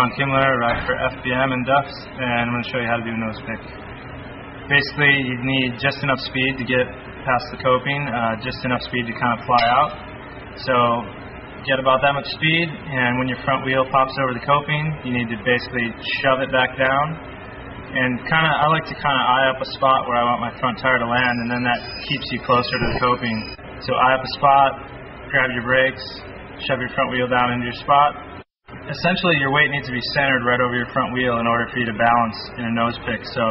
ride for FBM and ducks, and I'm going to show you how to do a nose pick. Basically, you need just enough speed to get past the coping, just enough speed to kind of fly out. So get about that much speed, and when your front wheel pops over the coping, you need to basically shove it back down. And I like to eye up a spot where I want my front tire to land, and then that keeps you closer to the coping. So eye up a spot, grab your brakes, shove your front wheel down into your spot. Essentially, your weight needs to be centered right over your front wheel in order for you to balance in a nose pick. So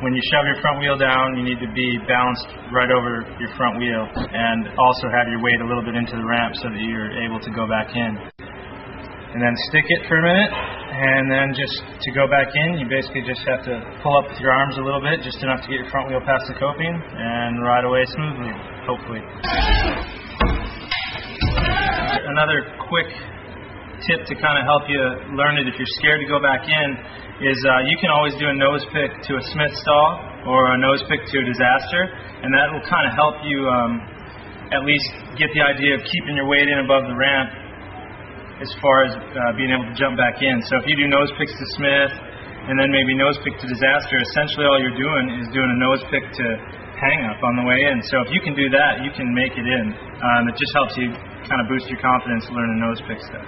when you shove your front wheel down, you need to be balanced right over your front wheel, and also have your weight a little bit into the ramp so that you're able to go back in. And then stick it for a minute, and then just to go back in, you basically just have to pull up with your arms a little bit, just enough to get your front wheel past the coping, and ride away smoothly, hopefully. Another quick tip to kind of help you learn it if you're scared to go back in is you can always do a nose pick to a Smith stall or a nose pick to a disaster, and that will kind of help you at least get the idea of keeping your weight in above the ramp as far as being able to jump back in. So if you do nose picks to Smith and then maybe nose pick to disaster, essentially all you're doing is doing a nose pick to hang up on the way in. So if you can do that, you can make it in. It just helps you kind of boost your confidence learning nose pick stuff.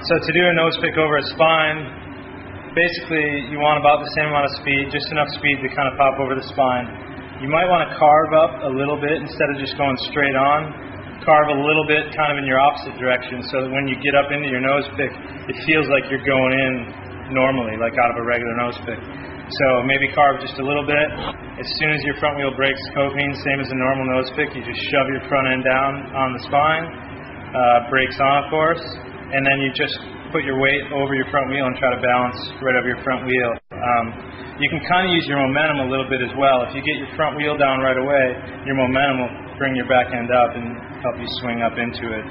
So to do a nose pick over a spine, basically you want about the same amount of speed, just enough speed to kind of pop over the spine. You might want to carve up a little bit instead of just going straight on. Carve a little bit kind of in your opposite direction so that when you get up into your nose pick, it feels like you're going in normally, like out of a regular nose pick. So maybe carve just a little bit. As soon as your front wheel breaks coping, same as a normal nose pick, you just shove your front end down on the spine, brakes on of course, and then you just put your weight over your front wheel and try to balance right over your front wheel. You can kind of use your momentum a little bit as well. If you get your front wheel down right away, your momentum will bring your back end up and help you swing up into it.